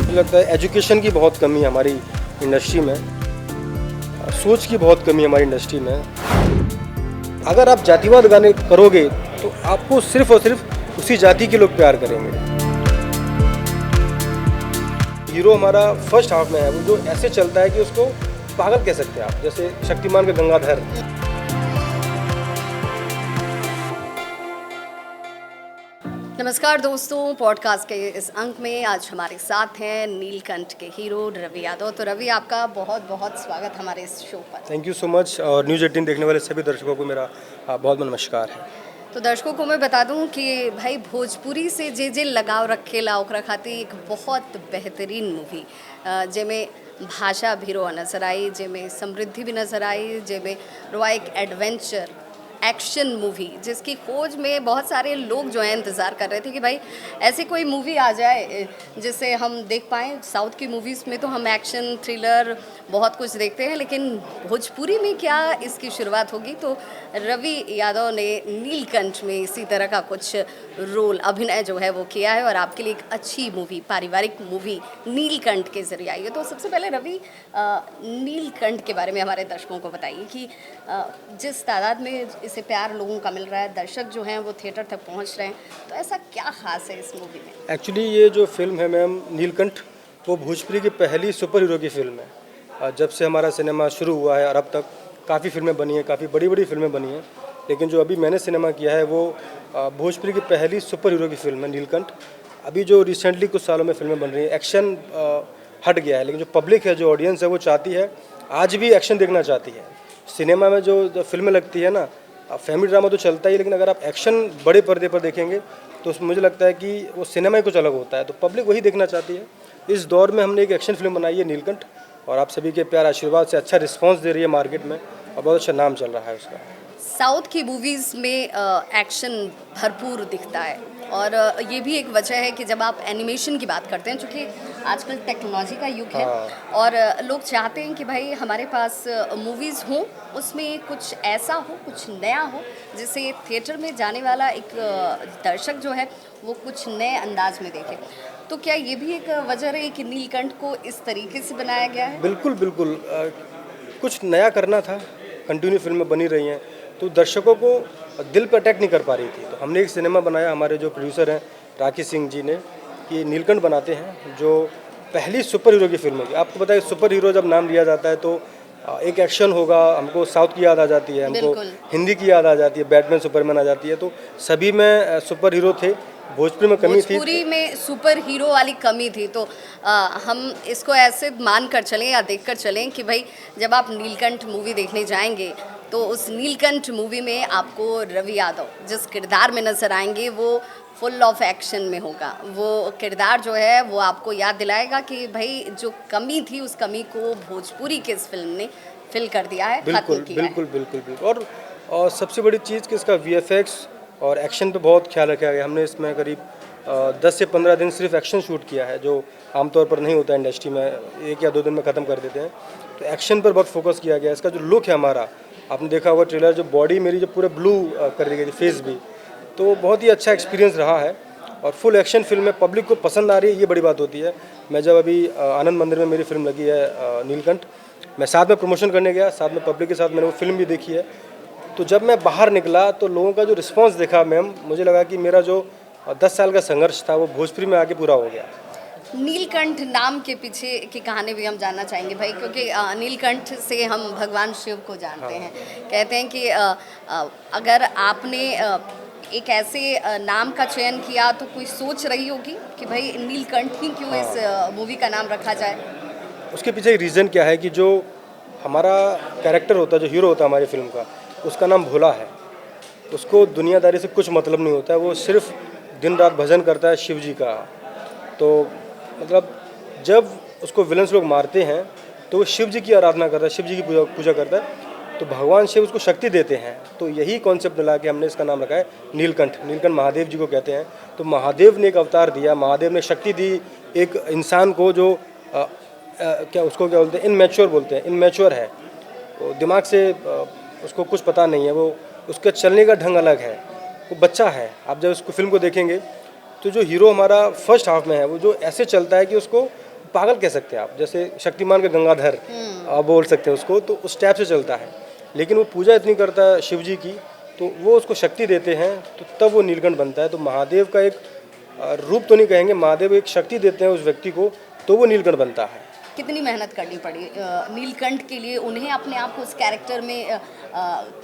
मुझे लगता है एजुकेशन की बहुत कमी है हमारी इंडस्ट्री में, सोच की बहुत कमी है हमारी इंडस्ट्री में। अगर आप जातिवाद गाने करोगे तो आपको सिर्फ और सिर्फ उसी जाति के लोग प्यार करेंगे। हीरो हमारा फर्स्ट हाफ में है, वो जो ऐसे चलता है कि उसको पागल कह सकते हैं आप, जैसे शक्तिमान का गंगाधर। नमस्कार दोस्तों, पॉडकास्ट के इस अंक में आज हमारे साथ हैं नीलकंठ के हीरो रवि यादव। तो रवि, आपका बहुत बहुत स्वागत हमारे इस शो पर। Thank you so much. और न्यूज़ 18 देखने वाले सभी दर्शकों को मेरा बहुत बहुत नमस्कार है। तो दर्शकों को मैं बता दूं कि भाई भोजपुरी से जे लगाव रखेला ओकरा खातिर एक बहुत बेहतरीन मूवी जेमें भाषा भी रोआ नजर आई, जेमें समृद्धि भी नजर आई, जेमें रोआ एक एडवेंचर एक्शन मूवी जिसकी खोज में बहुत सारे लोग जो है इंतज़ार कर रहे थे कि भाई ऐसी कोई मूवी आ जाए जिसे हम देख पाएँ। साउथ की मूवीज़ में तो हम एक्शन थ्रिलर बहुत कुछ देखते हैं, लेकिन भोजपुरी में क्या इसकी शुरुआत होगी। तो रवि यादव ने नीलकंठ में इसी तरह का कुछ रोल अभिनय जो है वो किया है और आपके लिए एक अच्छी मूवी, पारिवारिक मूवी नीलकंठ के जरिए आई है। तो सबसे पहले रवि, नीलकंठ के बारे में हमारे दर्शकों को बताइए कि जिस तादाद में इसे प्यार लोगों का मिल रहा है, दर्शक जो हैं वो थिएटर तक पहुंच रहे हैं, तो ऐसा क्या खास है इस मूवी में? एक्चुअली ये जो फिल्म है मैम नीलकंठ, वो भोजपुरी की पहली सुपर हीरो की फिल्म है। जब से हमारा सिनेमा शुरू हुआ है और अब तक काफ़ी फिल्में बनी हैं, काफ़ी बड़ी बड़ी फिल्में बनी हैं, लेकिन जो अभी मैंने सिनेमा किया है वो भोजपुरी की पहली सुपर हीरो की फिल्म है नीलकंठ। अभी जो रिसेंटली कुछ सालों में फिल्में बन रही हैं, एक्शन हट गया है, लेकिन जो पब्लिक है, जो ऑडियंस है, वो चाहती है, आज भी एक्शन देखना चाहती है। सिनेमा में जो फिल्में लगती है ना, फैमिली ड्रामा तो चलता ही, लेकिन अगर आप एक्शन बड़े पर्दे पर देखेंगे तो मुझे लगता है कि वो सिनेमा ही कुछ अलग होता है, तो पब्लिक वही देखना चाहती है। इस दौर में हमने एक एक्शन फिल्म बनाई है नीलकंठ, और आप सभी के प्यार आशीर्वाद से अच्छा रिस्पांस दे रही है मार्केट में और बहुत अच्छा नाम चल रहा है उसका। साउथ की मूवीज़ में एक्शन भरपूर दिखता है और ये भी एक वजह है कि जब आप एनिमेशन की बात करते हैं, चूँकि आजकल टेक्नोलॉजी का युग है और लोग चाहते हैं कि भाई हमारे पास मूवीज़ हों, उसमें कुछ ऐसा हो, कुछ नया हो, जिससे थिएटर में जाने वाला एक दर्शक जो है वो कुछ नए अंदाज में देखे। तो क्या ये भी एक वजह रही कि नीलकंठ को इस तरीके से बनाया गया है? बिल्कुल बिल्कुल, कुछ नया करना था। कंटिन्यू फिल्में बनी रही हैं तो दर्शकों को दिल पर अटैक नहीं कर पा रही थी, तो हमने एक सिनेमा बनाया, हमारे जो प्रोड्यूसर हैं राकेश सिंह जी ने, कि नीलकंठ बनाते हैं, जो पहली सुपर हीरो की फिल्म होगी। आपको पता है सुपर हीरो जब नाम लिया जाता है तो एक एक्शन होगा, हमको साउथ की याद आ जाती है, हमको हिंदी की याद आ जाती है, बैटमैन सुपरमैन आ जाती है, तो सभी में सुपर हीरो थे। भोजपुरी में कमी थी, भोजपुरी में सुपर हीरो वाली कमी थी, तो हम इसको ऐसे मान कर चलें या देख कर चलें कि भाई जब आप नीलकंठ मूवी देखने जाएंगे तो उस नीलकंठ मूवी में आपको रवि यादव जिस किरदार में नज़र आएंगे वो फुल ऑफ एक्शन में होगा। वो किरदार जो है वो आपको याद दिलाएगा कि भाई जो कमी थी उस कमी को भोजपुरी के इस फिल्म ने फिल कर दिया है, बिल्कुल बिल्कुल बिल्कुल बिल्कुल। और सबसे बड़ी चीज़ कि इसका वीएफएक्स और एक्शन पे बहुत ख्याल रखा गया। हमने इसमें करीब 10 से 15 दिन सिर्फ एक्शन शूट किया है, जो आमतौर पर नहीं होता है इंडस्ट्री में, 1 या 2 दिन में ख़त्म कर देते हैं। तो एक्शन पर बहुत फोकस किया गया। इसका जो लुक है हमारा, आपने देखा होगा ट्रेलर, जो बॉडी मेरी जो पूरे ब्लू कर दी गई थी, फेस भी, तो बहुत ही अच्छा एक्सपीरियंस रहा है। और फुल एक्शन फिल्म में पब्लिक को पसंद आ रही है, ये बड़ी बात होती है। मैं जब अभी आनंद मंदिर में मेरी फिल्म लगी है नीलकंठ, मैं साथ में प्रमोशन करने गया, साथ में पब्लिक के साथ मैंने वो फिल्म भी देखी है। तो जब मैं बाहर निकला तो लोगों का जो रिस्पांस देखा मैम, मुझे लगा कि मेरा जो 10 साल का संघर्ष था वो भोजपुरी में आके पूरा हो गया। नीलकंठ नाम के पीछे की कहानी भी हम जानना चाहेंगे भाई, क्योंकि नीलकंठ से हम भगवान शिव को जानते हैं। कहते हैं कि अगर आपने एक ऐसे नाम का चयन किया तो कोई सोच रही होगी कि भाई नीलकंठ ही क्यों इस मूवी का नाम रखा जाए? उसके पीछे एक रीज़न क्या है कि जो हमारा कैरेक्टर होता है, जो हीरो होता है हमारी फिल्म का, उसका नाम भोला है। उसको दुनियादारी से कुछ मतलब नहीं होता है, वो सिर्फ दिन रात भजन करता है शिव जी का। तो मतलब जब उसको विलन्स लोग मारते हैं तो वो शिव जी की आराधना करता है, शिव जी की पूजा करता है, तो भगवान शिव उसको शक्ति देते हैं। तो यही कॉन्सेप्ट मिला के हमने इसका नाम रखा है नीलकंठ। नीलकंठ महादेव जी को कहते हैं। तो महादेव ने एक अवतार दिया, महादेव ने शक्ति दी एक इंसान को जो क्या उसको क्या बोलते हैं, इनमेच्योर बोलते हैं, इनमेच्योर है, वो दिमाग से उसको कुछ पता नहीं है, वो उसका चलने का ढंग अलग है, वो बच्चा है। आप जब उसको फिल्म को देखेंगे तो जो हीरो हमारा फर्स्ट हाफ में है, वो जो ऐसे चलता है कि उसको पागल कह सकते हैं आप, जैसे शक्तिमान का गंगाधर आप बोल सकते हैं उसको, तो उस टाइप से चलता है। लेकिन वो पूजा इतनी करता है शिव जी की, तो वो उसको शक्ति देते हैं, तो तब वो नीलकंठ बनता है। तो महादेव का एक रूप तो नहीं कहेंगे, महादेव एक शक्ति देते हैं उस व्यक्ति को, तो वो नीलकंठ बनता है। कितनी मेहनत करनी पड़ी नीलकंठ के लिए, उन्हें अपने आप को उस कैरेक्टर में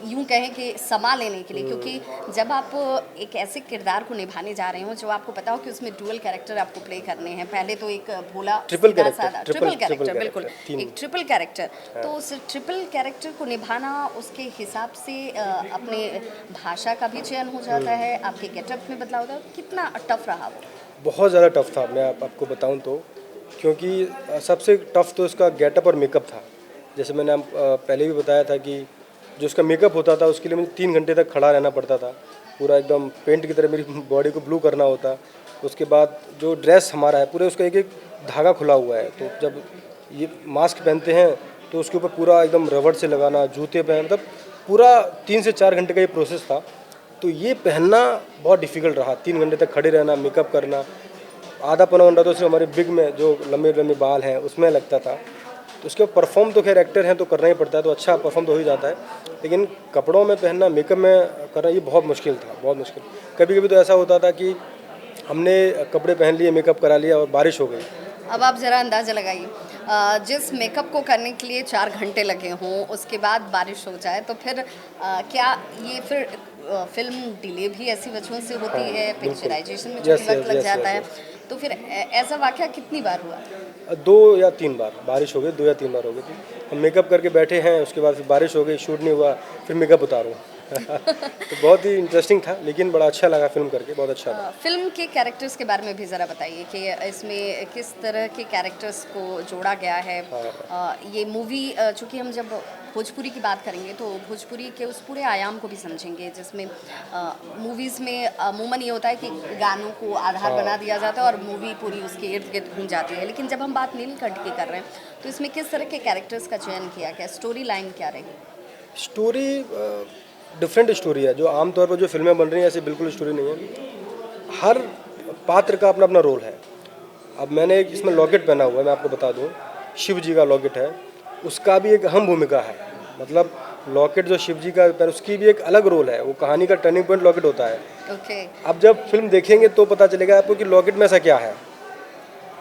यूं कहें कि समा लेने के लिए, क्योंकि जब आप एक ऐसे किरदार को निभाने जा रहे हो जो आपको पता हो कि उसमें डुअल कैरेक्टर आपको प्ले करने हैं, पहले तो एक भोला ट्रिपल सीधा कैरेक्टर, साधा ट्रिपल कैरेक्टर, बिल्कुल तीन। एक ट्रिपल कैरेक्टर, तो उस ट्रिपल कैरेक्टर को निभाना, उसके हिसाब से अपने भाषा का भी चयन हो जाता है, आपके गेटअप में बदलाव होता है, कितना टफ रहा वो? बहुत ज़्यादा टफ था, मैं आपको बताऊं तो, क्योंकि सबसे टफ तो उसका गेटअप और मेकअप था। जैसे मैंने पहले भी बताया था कि जो उसका मेकअप होता था उसके लिए मुझे 3 घंटे तक खड़ा रहना पड़ता था, पूरा एकदम पेंट की तरह मेरी बॉडी को ब्लू करना होता। उसके बाद जो ड्रेस हमारा है पूरे उसका एक एक धागा खुला हुआ है, तो जब ये मास्क पहनते हैं तो उसके ऊपर पूरा एकदम रबड़ से लगाना, जूते पहन, मतलब पूरा 3 से 4 घंटे का ये प्रोसेस था। तो ये पहनना बहुत डिफ़िकल्ट रहा, 3 घंटे तक खड़े रहना, मेकअप करना। आधा पौना घंटा तो सिर्फ हमारे बिग में जो लंबे लंबे बाल हैं उसमें लगता था। तो उसके परफॉर्म तो खैर एक्टर हैं तो करना ही पड़ता है, तो अच्छा परफॉर्म तो हो ही जाता है, लेकिन कपड़ों में पहनना, मेकअप में करना, ये बहुत मुश्किल था, बहुत मुश्किल। कभी कभी तो ऐसा होता था कि हमने कपड़े पहन लिए, मेकअप करा लिया और बारिश हो गई। अब आप ज़रा अंदाज़ा लगाइए, जिस मेकअप को करने के लिए 4 घंटे लगे हों, उसके बाद बारिश हो जाए, तो फिर क्या ये फिर फिल्म डिले भी ऐसी वजहों से होती है, पिक्चराइजेशन में जो वक्त लग जाता है, तो फिर ऐसा वाकया कितनी बार हुआ? 2 या 3 बार बारिश हो गई, 2 या 3 बार हो गई थी। हम मेकअप करके बैठे हैं, उसके बाद फिर बारिश हो गई, शूट नहीं हुआ, फिर मेकअप उतारो। तो बहुत ही इंटरेस्टिंग था, लेकिन बड़ा अच्छा लगा फिल्म करके, बहुत अच्छा लगा। फिल्म के कैरेक्टर्स के बारे में भी ज़रा बताइए कि इसमें किस तरह के कैरेक्टर्स को जोड़ा गया है। ये मूवी, चूँकि हम जब भोजपुरी की बात करेंगे तो भोजपुरी के उस पूरे आयाम को भी समझेंगे, जिसमें मूवीज़ में अमूमन ये होता है कि गानों को आधार बना दिया जाता है और मूवी पूरी उसके इर्द गिर्द घूम जाती है, लेकिन जब हम बात नीलकंठ की कर रहे हैं तो इसमें किस तरह के कैरेक्टर्स का चयन किया गया, स्टोरी लाइन क्या रही? स्टोरी डिफरेंट स्टोरी है, जो आमतौर पर जो फिल्में बन रही हैं ऐसी बिल्कुल स्टोरी नहीं है। हर पात्र का अपना अपना रोल है। अब मैंने एक इसमें लॉकेट पहना हुआ है, मैं आपको बता दूं, शिव जी का लॉकेट है, उसका भी एक अहम भूमिका है। मतलब लॉकेट जो शिव जी का है उसकी भी एक अलग रोल है, वो कहानी का टर्निंग पॉइंट लॉकेट होता है। ओके। अब जब फिल्म देखेंगे तो पता चलेगा आपको कि लॉकेट में ऐसा क्या है।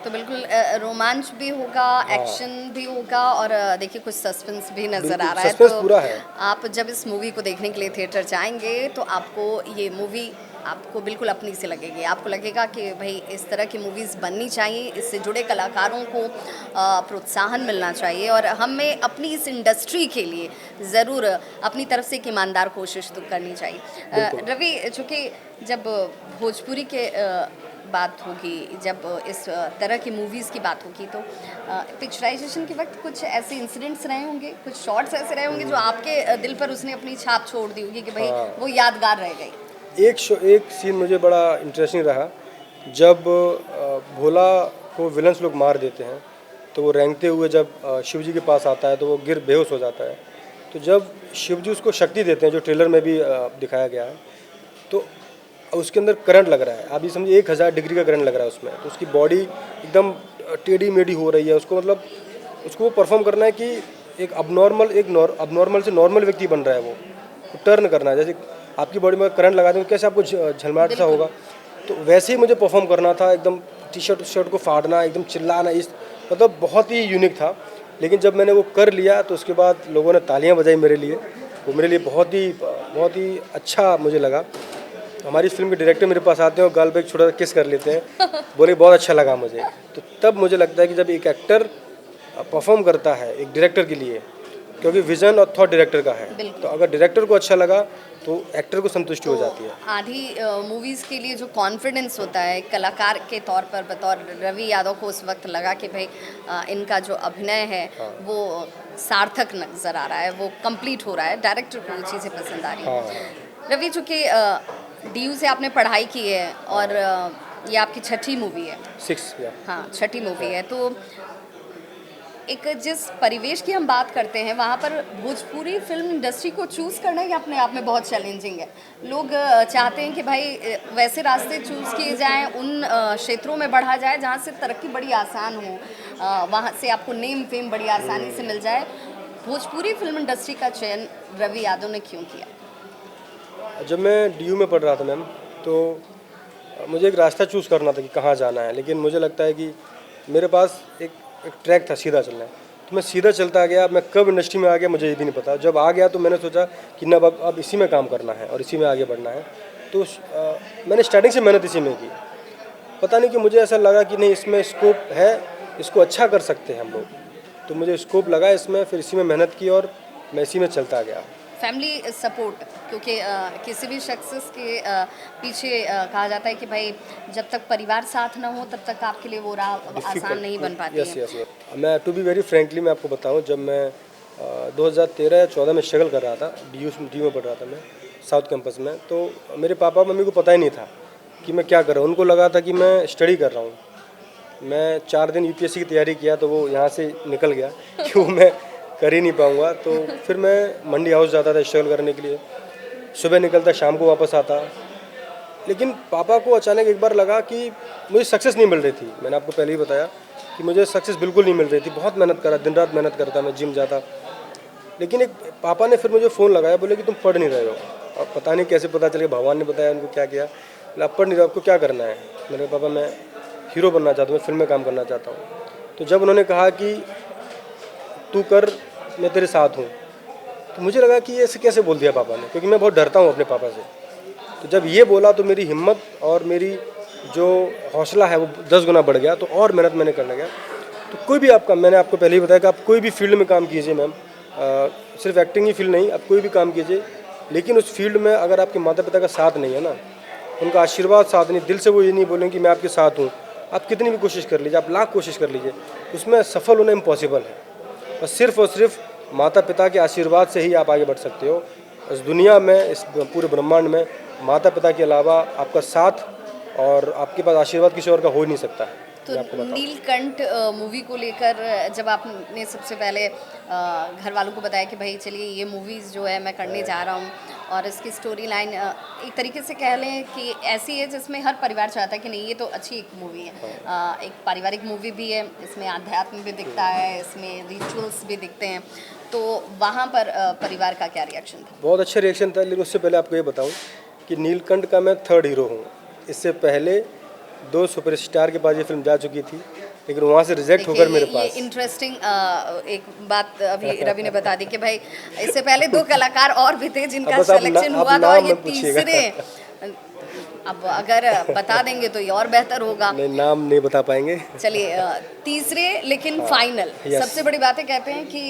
तो बिल्कुल रोमांच भी होगा, एक्शन भी होगा, और देखिए कुछ सस्पेंस भी नज़र आ रहा है। सस्पेंस तो पूरा है। आप जब इस मूवी को देखने के लिए थिएटर जाएंगे तो आपको ये मूवी आपको बिल्कुल अपनी से लगेगी, आपको लगेगा कि भाई इस तरह की मूवीज़ बननी चाहिए, इससे जुड़े कलाकारों को प्रोत्साहन मिलना चाहिए, और हमें अपनी इस इंडस्ट्री के लिए ज़रूर अपनी तरफ से एक ईमानदार कोशिश तो करनी चाहिए। रवि, चूँकि जब भोजपुरी के बात होगी, जब इस तरह की मूवीज़ की बात होगी, तो पिक्चराइजेशन के वक्त कुछ ऐसे इंसिडेंट्स रहे होंगे, कुछ शॉट्स ऐसे रहे होंगे जो आपके दिल पर उसने अपनी छाप छोड़ दी होगी कि भाई वो यादगार रह गई। एक सीन मुझे बड़ा इंटरेस्टिंग रहा, जब भोला को विलन्स लोग मार देते हैं तो वो रेंगते हुए जब शिव जी के पास आता है तो वो गिर बेहोश हो जाता है। तो जब शिव जी उसको शक्ति देते हैं, जो ट्रेलर में भी दिखाया गया है, तो उसके अंदर करंट लग रहा है। आप ये समझिए 1000 डिग्री का करंट लग रहा है उसमें, तो उसकी बॉडी एकदम टेढ़ी मेढ़ी हो रही है। उसको मतलब उसको परफॉर्म करना है कि एक अबनॉर्मल से नॉर्मल व्यक्ति बन रहा है, वो टर्न करना है। जैसे आपकी बॉडी में करंट लगा दें कैसे आपको झलमाट सा होगा, तो वैसे ही मुझे परफॉर्म करना था, एकदम टी शर्ट को फाड़ना, एकदम चिल्लाना, इस मतलब बहुत ही यूनिक था। लेकिन जब मैंने वो कर लिया तो उसके बाद लोगों ने तालियां बजाई मेरे लिए, वो मेरे लिए बहुत ही अच्छा मुझे लगा। हमारी फिल्म के डायरेक्टर मेरे पास आते हैं और गाल पे एक छोटा सा किस कर लेते हैं, बोले बहुत अच्छा लगा मुझे। तो तब मुझे लगता है कि जब एक एक्टर परफॉर्म करता है एक डायरेक्टर के लिए, क्योंकि विजन और थॉट डायरेक्टर का है, तो अगर डायरेक्टर को अच्छा लगा तो एक्टर को संतुष्टि हो जाती है। आधी मूवीज़ के लिए जो कॉन्फिडेंस होता है कलाकार के तौर पर, बतौर रवि यादव को उस वक्त लगा कि भाई इनका जो अभिनय है वो सार्थक नज़र आ रहा है, वो कंप्लीट हो रहा है, डायरेक्टर को वो चीज़ें पसंद आ रही हैं। रवि, चूँकि DU से आपने पढ़ाई की है और ये आपकी छठी मूवी है। 6 या हाँ, छठी मूवी है, तो एक जिस परिवेश की हम बात करते हैं वहाँ पर भोजपुरी फिल्म इंडस्ट्री को चूज़ करना ही अपने आप में बहुत चैलेंजिंग है। लोग चाहते हैं कि भाई वैसे रास्ते चूज़ किए जाएं, उन क्षेत्रों में बढ़ा जाए जहाँ से तरक्की बड़ी आसान हो, वहाँ से आपको नेम फेम बड़ी आसानी से मिल जाए। भोजपुरी फिल्म इंडस्ट्री का चयन रवि यादव ने क्यों किया? जब मैं डीयू में पढ़ रहा था मैम, तो मुझे एक रास्ता चूज़ करना था कि कहाँ जाना है, लेकिन मुझे लगता है कि मेरे पास एक ट्रैक था सीधा चलना है, तो मैं सीधा चलता गया। मैं कब इंडस्ट्री में आ गया मुझे ये भी नहीं पता। जब आ गया तो मैंने सोचा कि ना अब इसी में काम करना है और इसी में आगे बढ़ना है। तो मैंने स्टार्टिंग से मेहनत इसी में की। पता नहीं कि मुझे ऐसा लगा कि नहीं, इसमें स्कोप है, इसको अच्छा कर सकते हैं हम लोग, तो मुझे स्कोप लगा इसमें, फिर इसी में मेहनत की और मैं इसी में चलता गया। फैमिली सपोर्ट, क्योंकि किसी भी शख्स के पीछे कहा जाता है कि भाई जब तक परिवार साथ ना हो तब तक आपके लिए वो राह आसान नहीं बन पाती यस है। Yes yes. मैं टू बी वेरी फ्रेंकली मैं आपको बताऊं, जब मैं 2013 या 14 में स्ट्रगल कर रहा था, डी में पढ़ रहा था मैं साउथ कैंपस में, तो मेरे पापा मम्मी को पता ही नहीं था कि मैं क्या कर रहा हूँ। उनको लगा था कि मैं स्टडी कर रहा हूँ। मैं 4 दिन यूपीएससी की तैयारी किया तो वो यहाँ से निकल गया कि वो मैं कर ही नहीं पाऊँगा। तो फिर मैं मंडी हाउस जाता था स्ट्रगल करने के लिए, सुबह निकलता शाम को वापस आता। लेकिन पापा को अचानक एक बार लगा कि मुझे सक्सेस नहीं मिल रही थी। मैंने आपको पहले ही बताया कि मुझे सक्सेस बिल्कुल नहीं मिल रही थी। बहुत मेहनत करा, दिन रात मेहनत करता, मैं जिम जाता, लेकिन एक पापा ने फिर मुझे फ़ोन लगाया, बोले कि तुम पढ़ नहीं रहे हो। अब पता नहीं कैसे पता चले, भगवान ने बताया उनको क्या किया। बोला आप पढ़ नहीं रहे हो, आपको क्या करना है? मैंने कहा पापा मैं हीरो बनना चाहता हूँ, मैं फिल्म में काम करना चाहता हूँ। तो जब उन्होंने कहा कि तू कर, मैं तेरे साथ हूँ, तो मुझे लगा कि ऐसे कैसे बोल दिया पापा ने, क्योंकि मैं बहुत डरता हूँ अपने पापा से। तो जब ये बोला तो मेरी हिम्मत और मेरी जो हौसला है वो 10 गुना बढ़ गया। तो और मेहनत मैंने करने गया। तो कोई भी आपका, मैंने आपको पहले ही बताया कि आप कोई भी फील्ड में काम कीजिए मैम, सिर्फ एक्टिंग ही फील्ड नहीं, आप कोई भी काम कीजिए, लेकिन उस फील्ड में अगर आपके माता पिता का साथ नहीं है ना, उनका आशीर्वाद साथ नहीं, दिल से वो ये नहीं बोलेंगे कि मैं आपके साथ हूँ, आप कितनी भी कोशिश कर लीजिए, आप लाख कोशिश कर लीजिए, उसमें सफल होना इम्पॉसिबल है। और सिर्फ माता पिता के आशीर्वाद से ही आप आगे बढ़ सकते हो। इस दुनिया में, इस पूरे ब्रह्मांड में माता पिता के अलावा आपका साथ और आपके पास आशीर्वाद किसी और का हो ही नहीं सकता है। तो नीलकंठ मूवी को लेकर जब आपने सबसे पहले घर वालों को बताया कि भाई चलिए ये मूवीज़ जो है मैं करने जा रहा हूँ, और इसकी स्टोरी लाइन एक तरीके से कह लें कि ऐसी है जिसमें हर परिवार चाहता है कि नहीं ये तो अच्छी एक मूवी है, एक पारिवारिक मूवी भी है, इसमें आध्यात्म भी दिखता है, इसमें रिचुअल्स भी दिखते हैं, तो वहाँ पर परिवार का क्या रिएक्शन था? बहुत अच्छा रिएक्शन था। लेकिन उससे पहले आपको ये बताऊं कि नीलकंठ का मैं 3rd हीरो हूँ। इससे पहले 2 सुपरस्टार के पास ये फिल्म जा चुकी थी, लेकिन वहाँ से रिजेक्ट होकर मेरे पास। ये इंटरेस्टिंग एक बात अभी रवि ने बता दी कि भाई इससे पहले 2 कलाकार और भी थे जिनका सिलेक्शन हुआ था, और ये तीसरे। अब अगर बता देंगे तो ये और बेहतर होगा। नहीं, नाम नहीं बता पाएंगे। चलिए तीसरे लेकिन फाइनल। सबसे बड़ी बात है, कहते हैं कि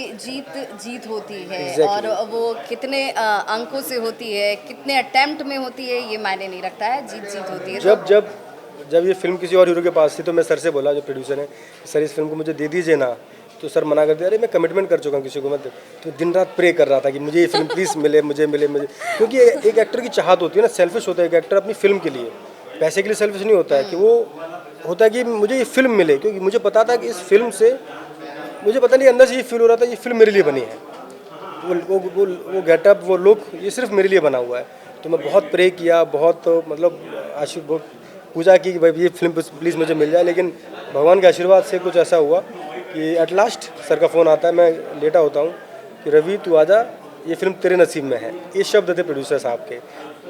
जीत होती है, और वो कितने अंकों से होती है, कितने अटेम्प्ट में होती है, ये मायने नहीं रखता है, जीत होती है। जब ये फिल्म किसी और हीरो के पास थी तो मैं सर से बोला, जो प्रोड्यूसर है, सर इस फिल्म को मुझे दे दीजिए ना। तो सर मना कर दिया, अरे मैं कमिटमेंट कर चुका हूँ, किसी को मत दे। तो दिन रात प्रे कर रहा था कि मुझे ये फिल्म प्लीज़ मिले, मुझे, क्योंकि एक एक्टर की चाहत होती है ना, सेल्फिश होता है एक एक्टर अपनी फिल्म के लिए, पैसे के लिए सेल्फिश नहीं होता है, कि वो होता है कि मुझे ये फिल्म मिले, क्योंकि मुझे पता था कि इस फिल्म से मुझे पता नहीं अंदर से ये फील हो रहा था ये फिल्म मेरे लिए बनी है। वो गेटअप, वो लुक, ये सिर्फ मेरे लिए बना हुआ है। तो मैं बहुत प्रे किया, बहुत मतलब बहुत पूजा की कि भाई ये फिल्म प्लीज़ मुझे मिल जाए। लेकिन भगवान के आशीर्वाद से कुछ ऐसा हुआ कि एट लास्ट सर का फ़ोन आता है, मैं लेटा होता हूँ कि रवि तू आजा, ये फिल्म तेरे नसीब में है। ये शब्द थे प्रोड्यूसर साहब के।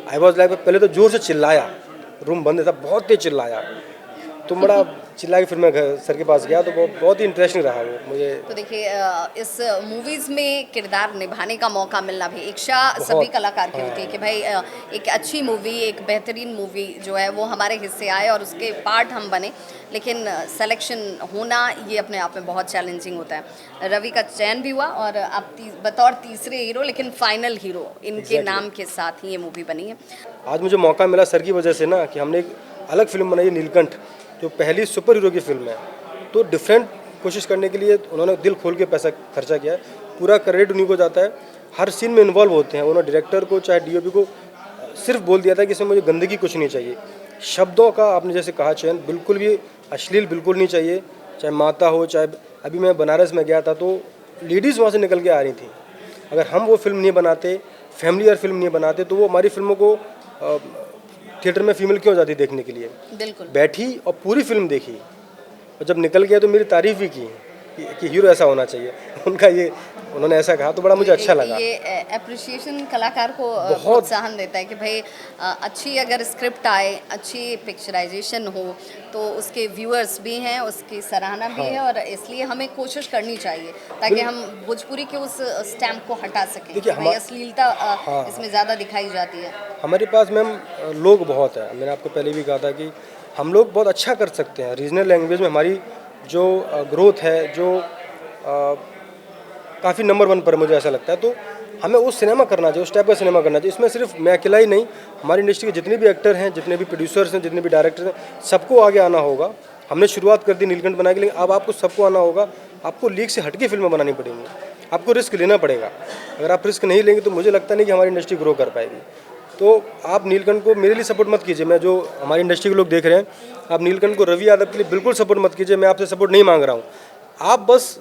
आई वॉज लाइक, पहले तो जोर से चिल्लाया, रूम बंद था, बहुत तेज चिल्लाया, तो बड़ा चिल्ला के फिर मैं सर के पास गया। तो वो बहुत ही इंटरेस्टिंग रहा वो मुझे। तो देखिए इस मूवीज़ में किरदार निभाने का मौका मिलना भी इच्छा सभी कलाकार की होती है कि भाई एक अच्छी मूवी, एक बेहतरीन मूवी जो है वो हमारे हिस्से आए और उसके पार्ट हम बने, लेकिन सिलेक्शन होना ये अपने आप में बहुत चैलेंजिंग होता है। रवि का चयन भी हुआ और आप बतौर तीसरे हीरो, लेकिन फाइनल हीरो इनके नाम के साथ ही ये मूवी बनी है। आज मुझे मौका मिला सर की वजह से ना, कि हमने एक अलग फिल्म बनाई है नीलकंठ, जो पहली सुपर हीरो की फिल्म है। तो डिफरेंट कोशिश करने के लिए उन्होंने दिल खोल के पैसा खर्चा किया है, पूरा क्रेडिट उन्हीं को जाता है, हर सीन में इन्वॉल्व होते हैं। उन्होंने डायरेक्टर को चाहे डीओपी को सिर्फ बोल दिया था कि इसमें मुझे गंदगी कुछ नहीं चाहिए। शब्दों का आपने जैसे कहा चयन बिल्कुल भी अश्लील बिल्कुल नहीं चाहिए, चाहे माता हो, चाहे अभी मैं बनारस में गया था तो लेडीज़ वहाँ से निकल के आ रही थी। अगर हम वो फिल्म नहीं बनाते, फैमिली और फिल्म नहीं बनाते, तो वो हमारी फिल्मों को थिएटर में फीमेल क्यों जाती देखने के लिए। बिल्कुल। बैठी और पूरी फिल्म देखी, और जब निकल गया तो मेरी तारीफ भी की कि हीरो ऐसा होना चाहिए। उनका ये उन्होंने ऐसा कहा तो बड़ा मुझे अच्छा लगा। ये एप्रिसिएशन कलाकार को बहुत। प्रोत्साहन देता है कि भाई अच्छी अगर स्क्रिप्ट आए, अच्छी पिक्चराइजेशन हो तो उसके व्यूअर्स भी हैं, उसकी सराहना भी है, और इसलिए हमें कोशिश करनी चाहिए ताकि हम भोजपुरी के उस स्टैम्प को हटा सकें। देखिए, भाई अश्लीलता इसमें ज़्यादा दिखाई जाती है। हमारे पास मैम लोग बहुत है। मैंने आपको पहले भी कहा था कि हम लोग बहुत अच्छा कर सकते हैं। रीजनल लैंग्वेज में हमारी जो ग्रोथ है, जो काफ़ी नंबर 1 पर मुझे ऐसा लगता है। तो हमें वो सिनेमा करना चाहिए, उस टाइप का सिनेमा करना चाहिए। इसमें सिर्फ मैं अकेला ही नहीं, हमारी इंडस्ट्री के जितने भी एक्टर हैं, जितने भी प्रोड्यूसर्स हैं, जितने भी डायरेक्टर्स हैं, सबको आगे आना होगा। हमने शुरुआत कर दी नीलकंठ बनाने के लिए, अब आपको सबको आना होगा। आपको लीग से हटके फिल्में बनानी पड़ेंगी, आपको रिस्क लेना पड़ेगा। अगर आप रिस्क नहीं लेंगे तो मुझे लगता नहीं कि हमारी इंडस्ट्री ग्रो कर पाएगी। तो आप नीलकंठ को मेरे लिए सपोर्ट मत कीजिए। मैं जो हमारी इंडस्ट्री के लोग देख रहे हैं, आप नीलकंठ को रवि यादव के लिए बिल्कुल सपोर्ट मत कीजिए। मैं आपसे सपोर्ट नहीं मांग रहा हूँ। आप बस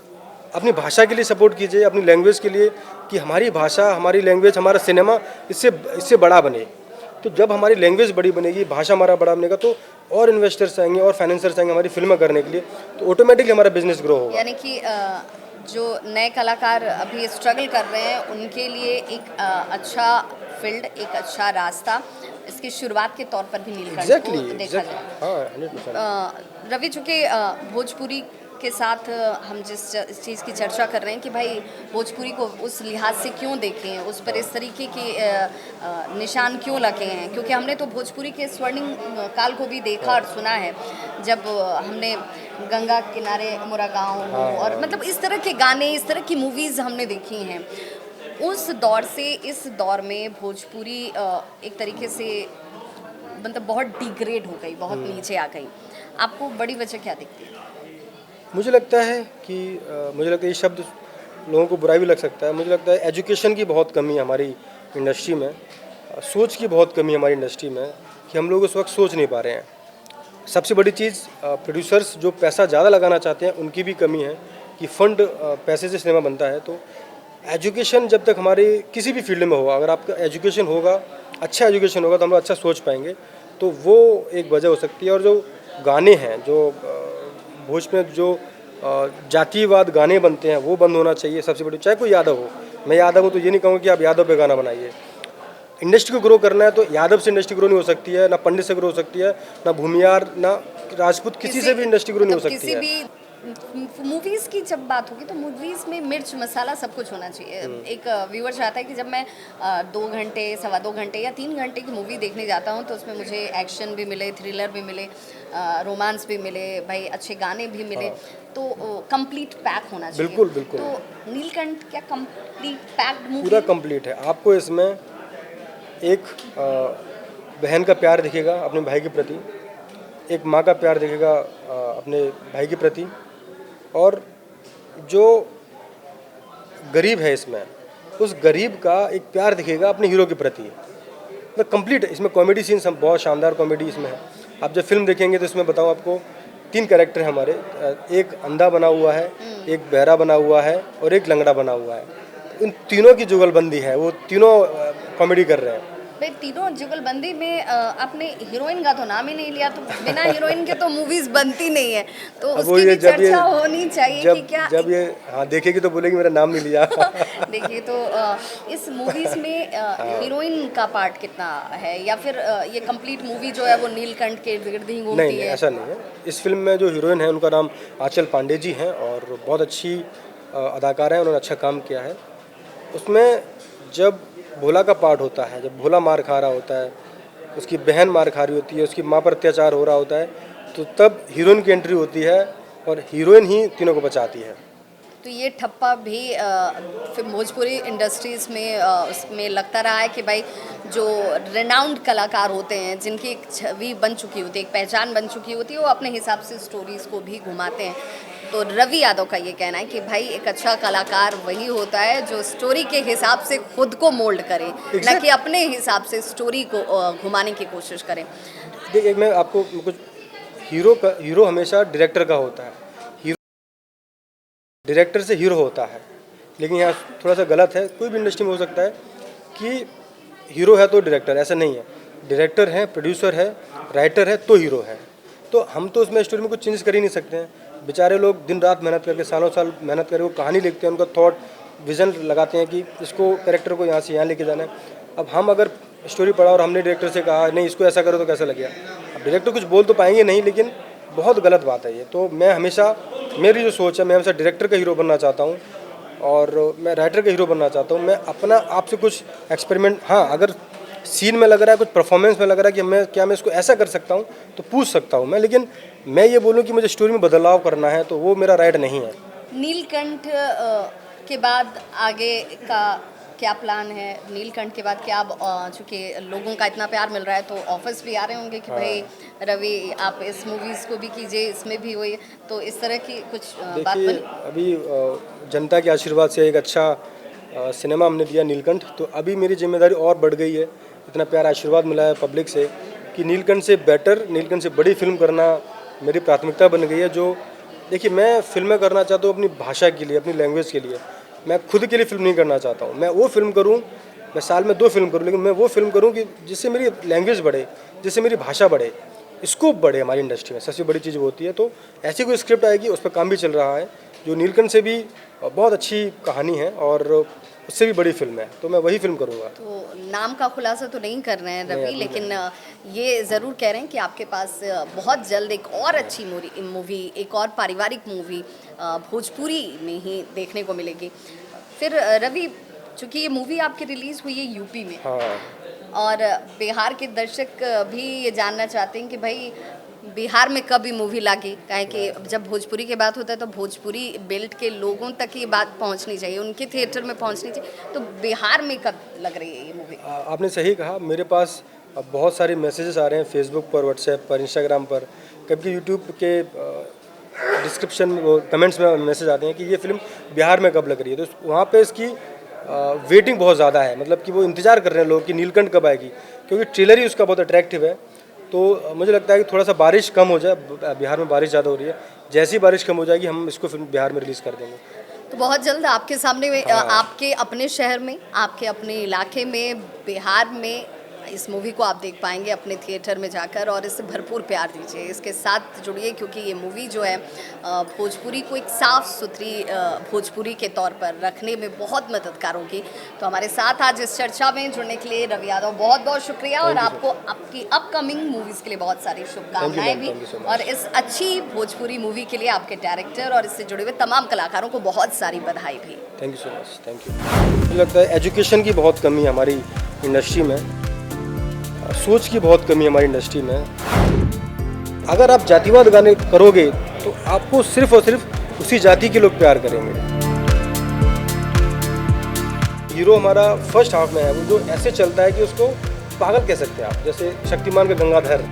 अपनी भाषा के लिए सपोर्ट कीजिए, अपनी लैंग्वेज के लिए, कि हमारी भाषा, हमारी लैंग्वेज, हमारा सिनेमा इससे बड़ा बने। तो जब हमारी लैंग्वेज बड़ी बनेगी, भाषा हमारा बड़ा बनेगा, तो और इन्वेस्टर्स आएंगे और फाइनेंसर्स आएंगे हमारी फिल्में करने के लिए, तो ऑटोमेटिकली हमारा बिजनेस ग्रो होगा। यानी कि जो नए कलाकार अभी स्ट्रगल कर रहे हैं उनके लिए एक अच्छा फील्ड, एक अच्छा रास्ता, इसकी शुरुआत के तौर पर भी नीलकंठ को देखा जाए। हाँ, 100%। रवि, चूँकि भोजपुरी के साथ हम जिस चीज़ की चर्चा कर रहे हैं कि भाई भोजपुरी को उस लिहाज से क्यों देखें, उस पर इस तरीके के निशान क्यों लगे हैं, क्योंकि हमने तो भोजपुरी के स्वर्णिम काल को भी देखा और सुना है, जब हमने गंगा किनारे मोरा गाँव हो, और मतलब इस तरह के गाने, इस तरह की मूवीज़ हमने देखी हैं। उस दौर से इस दौर में भोजपुरी एक तरीके से मतलब बहुत डिग्रेड हो गई, बहुत नीचे आ गई। आपको बड़ी वजह क्या दिखती है? मुझे लगता है कि मुझे लगता है ये शब्द लोगों को बुरा भी लग सकता है। मुझे लगता है एजुकेशन की बहुत कमी है हमारी इंडस्ट्री में, सोच की बहुत कमी है हमारी इंडस्ट्री में, कि हम लोग उस वक्त सोच नहीं पा रहे हैं। सबसे बड़ी चीज़, प्रोड्यूसर्स जो पैसा ज़्यादा लगाना चाहते हैं उनकी भी कमी है, कि फंड पैसे से सिनेमा बनता है। तो एजुकेशन जब तक हमारे किसी भी फील्ड में होगा, अगर आपका एजुकेशन होगा, अच्छा एजुकेशन होगा, तो हम लोग अच्छा सोच पाएंगे। तो वो एक वजह हो सकती है। और जो गाने हैं, जो भोज में जो जातिवाद गाने बनते हैं, वो बंद होना चाहिए सबसे बड़ी। चाहे कोई यादव हो, मैं यादव हूँ तो ये नहीं कहूँगा कि आप यादव पे गाना बनाइए। इंडस्ट्री को ग्रो करना है तो यादव से इंडस्ट्री ग्रो नहीं हो सकती है, ना पंडित से ग्रो हो सकती है, ना भूमियार, ना राजपूत, किसी से भी इंडस्ट्री ग्रो नहीं हो सकती है। किसी भी मूवीज़ की जब बात होगी तो मूवीज़ में मिर्च मसाला सब कुछ होना चाहिए। एक व्यूअर चाहता है कि जब मैं 2 घंटे, 2.25 घंटे या 3 घंटे की मूवी देखने जाता हूँ तो उसमें मुझे एक्शन भी मिले, थ्रिलर भी मिले, रोमांस भी मिले, भाई अच्छे गाने भी मिले, तो कंप्लीट पैक होना चाहिए। बिल्कुल बिल्कुल। तो नीलकंठ क्या कंप्लीट पैक्ड मूवी? पूरा कंप्लीट है। आपको इसमें एक बहन का प्यार दिखेगा अपने भाई के प्रति, एक माँ का प्यार दिखेगा अपने भाई के प्रति, और जो गरीब है इसमें, उस गरीब का एक प्यार दिखेगा अपने हीरो के प्रति। मतलब कंप्लीट है। इसमें कॉमेडी सीन्स हम बहुत शानदार कॉमेडी इसमें है। आप जब फिल्म देखेंगे तो इसमें बताऊँ आपको, 3 कैरेक्टर हैं हमारे। एक अंधा बना हुआ है, एक बहरा बना हुआ है, और एक लंगड़ा बना हुआ है। उन तीनों की जुगलबंदी है, वो तीनों कॉमेडी कर रहे हैं। भाई तीनों जुगलबंदी में आपने हीरोइन का तो नाम ही नहीं लिया, तो बिना हीरोइन के तो मूवीज बनती नहीं है, तो उसकी भी चर्चा होनी चाहिए कि क्या जब ये हाँ देखेगी तो बोलेगी मेरा नाम नहीं लिया। देखिए, तो इस मूवीज में हीरोइन का पार्ट कितना है, या फिर ये कंप्लीट मूवी जो है वो नीलकंठ के इर्द गिर्द ही घूमती है? नहीं, ऐसा नहीं है। इस फिल्म में जो हीरोइन है उनका नाम आंचल पांडे जी हैं, और बहुत अच्छी अदाकार हैं, उन्होंने अच्छा काम किया है। उसमें जब भोला का पार्ट होता है, जब भोला मार खा रहा होता है, उसकी बहन मार खा रही होती है, उसकी माँ पर अत्याचार हो रहा होता है, तो तब हीरोइन की एंट्री होती है और हीरोइन ही तीनों को बचाती है। तो ये ठप्पा भी फिर भोजपुरी इंडस्ट्रीज़ में उसमें लगता रहा है कि भाई जो रेनाउंड कलाकार होते हैं, जिनकी एक छवि बन चुकी होती है, एक पहचान बन चुकी होती है, वो अपने हिसाब से स्टोरीज़ को भी घुमाते हैं। तो रवि यादव का ये कहना है कि भाई एक अच्छा कलाकार वही होता है जो स्टोरी के हिसाब से खुद को मोल्ड करे, न कि अपने हिसाब से स्टोरी को घुमाने की कोशिश करें। देखिए, मैं आपको कुछ हीरो हमेशा डायरेक्टर का होता है। डायरेक्टर से हीरो होता है, लेकिन यहाँ थोड़ा सा गलत है। कोई भी इंडस्ट्री में हो सकता है कि हीरो है तो डायरेक्टर, ऐसा नहीं है। डायरेक्टर है, प्रोड्यूसर है, राइटर है तो हीरो है। तो हम तो उसमें स्टोरी में कुछ चेंज कर ही नहीं सकते हैं। बेचारे लोग दिन रात मेहनत करके, सालों साल मेहनत करके वो कहानी लिखते हैं, उनका थॉट विज़न लगाते हैं कि इसको कैरेक्टर को यहाँ से यहाँ लेके जाना है। अब हम अगर स्टोरी पढ़ा और हमने डायरेक्टर से कहा नहीं इसको ऐसा करो तो कैसा लगेगा। अब डायरेक्टर कुछ बोल तो पाएंगे नहीं, लेकिन बहुत गलत बात है ये। तो मैं हमेशा, मेरी जो सोच है, मैं हमेशा डायरेक्टर का हीरो बनना चाहता हूँ और मैं राइटर का हीरो बनना चाहता हूँ। मैं अपना आप से कुछ एक्सपेरिमेंट, हाँ अगर सीन में लग रहा है, कुछ परफॉर्मेंस में लग रहा है कि मैं इसको ऐसा कर सकता हूँ तो पूछ सकता हूँ मैं, लेकिन मैं ये बोलूँ कि मुझे स्टोरी में बदलाव करना है तो वो मेरा राइट नहीं है। नीलकंठ के बाद आगे का क्या प्लान है? नीलकंठ के बाद क्या अब चूँकि लोगों का इतना प्यार मिल रहा है तो ऑफर्स भी आ रहे होंगे कि भाई रवि आप इस मूवीज़ को भी कीजिए, इसमें भी हुई, तो इस तरह की कुछ बात देखिए, बनी? अभी जनता के आशीर्वाद से एक अच्छा सिनेमा हमने दिया नीलकंठ, तो अभी मेरी जिम्मेदारी और बढ़ गई है। इतना प्यारा आशीर्वाद मिला है पब्लिक से कि नीलकंठ से बेटर, नीलकंठ से बड़ी फिल्म करना मेरी प्राथमिकता बन गई है। जो देखिए, मैं फिल्में करना चाहता हूँ अपनी भाषा के लिए, अपनी लैंग्वेज के लिए। मैं खुद के लिए फिल्म नहीं करना चाहता हूँ। मैं वो फिल्म करूँ, मैं साल में 2 फिल्म करूँ, लेकिन मैं वो फिल्म करूँ कि जिससे मेरी लैंग्वेज बढ़े, जिससे मेरी भाषा बढ़े, स्कोप बढ़े हमारी इंडस्ट्री में। सबसे बड़ी चीज़ वो होती है। तो ऐसी कोई स्क्रिप्ट आएगी, उस पर काम भी चल रहा है, जो नीलकंठ से भी बहुत अच्छी कहानी है और उससे भी बड़ी फिल्म है, तो मैं वही फिल्म करूँगा। तो नाम का खुलासा तो नहीं कर रहे हैं रवि, लेकिन ये ज़रूर कह रहे हैं कि आपके पास बहुत जल्द एक और अच्छी मूवी, एक और पारिवारिक मूवी भोजपुरी में ही देखने को मिलेगी। फिर रवि, चूँकि ये मूवी आपकी रिलीज़ हुई है यूपी में, हाँ, और बिहार के दर्शक भी ये जानना चाहते हैं कि भाई बिहार में कब ये मूवी लागी, काहे कि जब भोजपुरी की बात होता है तो भोजपुरी बेल्ट के लोगों तक ये बात पहुंचनी चाहिए, उनके थिएटर में पहुंचनी चाहिए, तो बिहार में कब लग रही है ये मूवी? आपने सही कहा। मेरे पास अब बहुत सारे मैसेजेस आ रहे हैं फेसबुक पर, व्हाट्सएप पर, इंस्टाग्राम पर, कभी यूट्यूब के डिस्क्रिप्शन में, वो कमेंट्स में मैसेज आते हैं कि ये फिल्म बिहार में कब लग रही है। तो वहाँ पे इसकी वेटिंग बहुत ज़्यादा है, मतलब कि वो इंतज़ार कर रहे हैं लोग कि नीलकंठ कब आएगी, क्योंकि ट्रेलर ही उसका बहुत अट्रैक्टिव है। तो मुझे लगता है कि थोड़ा सा बारिश कम हो जाए, बिहार में बारिश ज़्यादा हो रही है, जैसी बारिश कम हो जाएगी हम इसको फिल्म बिहार में रिलीज़ कर देंगे। तो बहुत जल्द आपके सामने में आपके अपने शहर में, आपके अपने इलाके में, बिहार में इस मूवी को आप देख पाएंगे अपने थिएटर में जाकर, और इससे भरपूर प्यार दीजिए, इसके साथ जुड़िए, क्योंकि ये मूवी जो है भोजपुरी को एक साफ़ सुथरी भोजपुरी के तौर पर रखने में बहुत मददगार होगी। तो हमारे साथ आज इस चर्चा में जुड़ने के लिए रवि यादव, बहुत बहुत शुक्रिया, और आपको आपकी अपकमिंग मूवीज़ के लिए बहुत सारी शुभकामनाएं भी, और इस अच्छी भोजपुरी मूवी के लिए आपके डायरेक्टर और इससे जुड़े हुए तमाम कलाकारों को बहुत सारी बधाई भी। Thank you so much, thank you. मुझे लगता है एजुकेशन की बहुत कमी है हमारी इंडस्ट्री में, सोच की बहुत कमी है हमारी इंडस्ट्री में। अगर आप जातिवाद गाने करोगे तो आपको सिर्फ और सिर्फ उसी जाति के लोग प्यार करेंगे। हीरो हमारा फर्स्ट हाफ में है, वो जो ऐसे चलता है कि उसको पागल कह सकते हैं आप, जैसे शक्तिमान का गंगाधर।